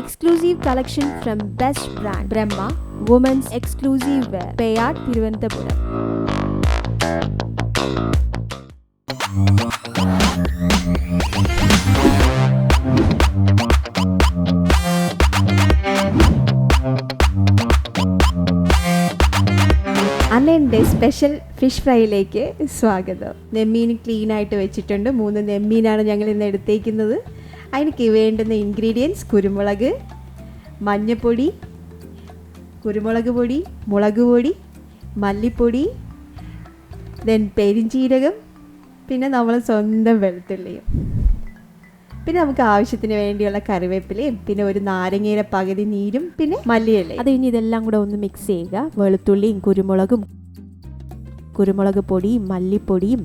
Exclusive collection from best brand Brahma, women's exclusive wear, Payad, Thiruvananthapuram. അന്നെൻ്റെ special fish ഫ്രൈയിലേക്ക് സ്വാഗതം. നെമ്മീൻ clean ആയിട്ട് വെച്ചിട്ടുണ്ട്. 3 നെമ്മീനാണ് ഞങ്ങൾ ഇന്ന് എടുത്തേക്കുന്നത്. അതിന് വേണ്ടുന്ന ഇൻഗ്രീഡിയൻസ്: കുരുമുളക്, മഞ്ഞൾപ്പൊടി, കുരുമുളക് പൊടി, മുളക് പൊടി, മല്ലിപ്പൊടി, ദെൻ പെരിഞ്ചീരകം, പിന്നെ നമ്മൾ സ്വന്തം വെളുത്തുള്ളിയും, പിന്നെ നമുക്ക് ആവശ്യത്തിന് വേണ്ടിയുള്ള കറിവേപ്പിലയും, പിന്നെ ഒരു നാരങ്ങയുടെ പകുതി നീരും, പിന്നെ മല്ലിയിലയും. അത് കഴിഞ്ഞ് ഇതെല്ലാം കൂടെ ഒന്ന് മിക്സ് ചെയ്യുക. വെളുത്തുള്ളിയും കുരുമുളക് പൊടിയും മല്ലിപ്പൊടിയും,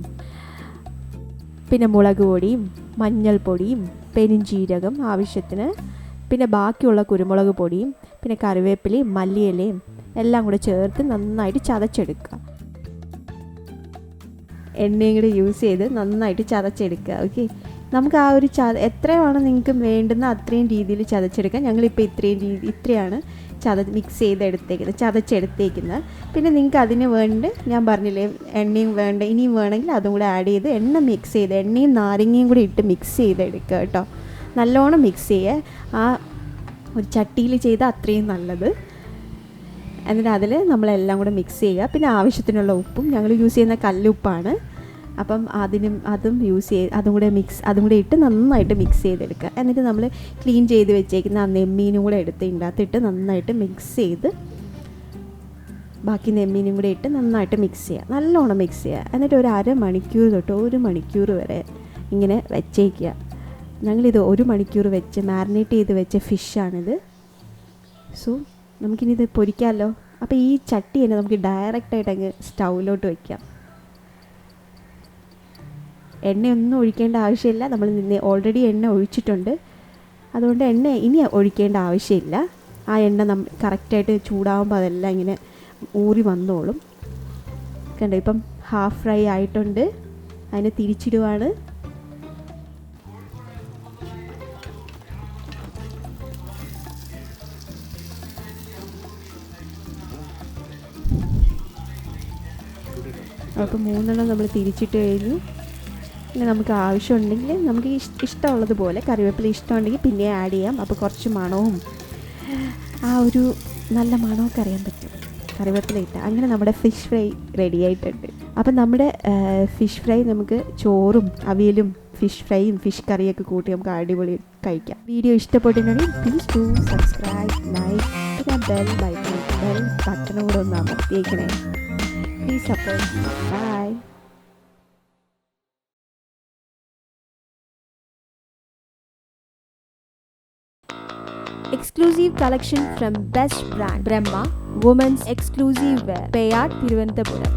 പിന്നെ മുളക് പൊടിയും മഞ്ഞൾപ്പൊടിയും പെരിഞ്ചീരകം ആവശ്യത്തിന്, പിന്നെ ബാക്കിയുള്ള കുരുമുളക് പൊടിയും, പിന്നെ കറിവേപ്പിലയും മല്ലിയിലയും എല്ലാം കൂടെ ചേർത്ത് നന്നായിട്ട് ചതച്ചെടുക്കുക. എണ്ണയും കൂടെ യൂസ് ചെയ്ത് നന്നായിട്ട് ചതച്ചെടുക്കുക. ഓക്കെ, നമുക്ക് ആ ഒരു എത്രയാണ് നിങ്ങൾക്ക് വേണ്ടുന്ന അത്രയും രീതിയിൽ ചതച്ചെടുക്കാം. ഞങ്ങളിപ്പോൾ ഇത്രയാണ് മിക്സ് ചെയ്തെടുത്തേക്കുന്നത്, ചതച്ചെടുത്തേക്കുന്നത്. പിന്നെ നിങ്ങൾക്ക് അതിന് വേണ്ടി ഞാൻ പറഞ്ഞില്ലേ, എണ്ണയും വേണ്ട, ഇനിയും വേണമെങ്കിൽ അതും കൂടെ ആഡ് ചെയ്ത് എണ്ണ മിക്സ് ചെയ്ത് എണ്ണയും നാരങ്ങയും കൂടി ഇട്ട് മിക്സ് ചെയ്തെടുക്കുക കേട്ടോ. നല്ലോണം മിക്സ് ചെയ്യുക. ആ ഒരു ചട്ടിയിൽ ചെയ്താൽ അത്രയും നല്ലത്. എന്നിട്ട് അതിൽ നമ്മളെല്ലാം കൂടെ മിക്സ് ചെയ്യുക. പിന്നെ ആവശ്യത്തിനുള്ള ഉപ്പും, ഞങ്ങൾ യൂസ് ചെയ്യുന്ന കല്ലുപ്പാണ്, അപ്പം അതും യൂസ് ചെയ്ത് അതും കൂടെ ഇട്ട് നന്നായിട്ട് മിക്സ് ചെയ്തെടുക്കുക. എന്നിട്ട് നമ്മൾ ക്ലീൻ ചെയ്ത് വെച്ചേക്കുന്ന ആ നെമ്മീനും കൂടെ എടുത്ത് ഇതിനകത്തിട്ട് നന്നായിട്ട് മിക്സ് ചെയ്ത്, ബാക്കി നെമ്മീനും കൂടെ ഇട്ട് നന്നായിട്ട് മിക്സ് ചെയ്യുക, നല്ലോണം മിക്സ് ചെയ്യുക. എന്നിട്ട് ഒരു അരമണിക്കൂർ തൊട്ട് 1 മണിക്കൂർ വരെ ഇങ്ങനെ വെച്ചേക്കുക. ഞങ്ങളിത് 1 മണിക്കൂർ വെച്ച് മാരിനേറ്റ് ചെയ്ത് വെച്ച ഫിഷാണിത്. സോ നമുക്കിനിത് പൊരിക്കാമല്ലോ. അപ്പോൾ ഈ ചട്ടി തന്നെ നമുക്ക് ഡയറക്റ്റായിട്ട് അങ്ങ് സ്റ്റൗവിലോട്ട് വയ്ക്കാം. എണ്ണയൊന്നും ഒഴിക്കേണ്ട ആവശ്യമില്ല. നമ്മൾ ഓൾറെഡി എണ്ണ ഒഴിച്ചിട്ടുണ്ട്, അതുകൊണ്ട് എണ്ണ ഇനി ഒഴിക്കേണ്ട ആവശ്യമില്ല. ആ എണ്ണ കറക്റ്റായിട്ട് ചൂടാകുമ്പോൾ അതെല്ലാം ഇങ്ങനെ ഊറി വന്നോളും. കണ്ടോ, ഇപ്പം ഹാഫ് ഫ്രൈ ആയിട്ടുണ്ട്. അതിനെ തിരിച്ചിടുവാണ്. അപ്പോൾ 3 നമ്മൾ തിരിച്ചിട്ട് കഴിഞ്ഞു. പിന്നെ നമുക്ക് ആവശ്യമുണ്ടെങ്കിൽ നമുക്ക് ഇഷ്ടമുള്ളതുപോലെ കറിവേപ്പില ഇഷ്ടമുണ്ടെങ്കിൽ പിന്നെ ആഡ് ചെയ്യാം. അപ്പോൾ കുറച്ച് മണവും ആ ഒരു നല്ല മണമൊക്കെ അറിയാൻ പറ്റും കറിവേപ്പില ഇട്ട. അങ്ങനെ നമ്മുടെ ഫിഷ് ഫ്രൈ റെഡി ആയിട്ടുണ്ട്. അപ്പം നമ്മുടെ ഫിഷ് ഫ്രൈ നമുക്ക് ചോറും അവിയലും ഫിഷ് ഫ്രൈയും ഫിഷ് കറിയൊക്കെ കൂട്ടി നമുക്ക് അടിപൊളി കഴിക്കാം. വീഡിയോ ഇഷ്ടപ്പെട്ടിട്ടുണ്ടെങ്കിൽ പ്ലീസ് ടു സബ്സ്ക്രൈബ്, ലൈക്ക്, പിന്നെ ബെൽ ബട്ടണും കൂടെ ഒന്ന് അമർത്തിയേക്കണേ. Please support. Bye. Exclusive collection from best brand Brahma, women's exclusive wear, Payad, Thiruvananthapuram.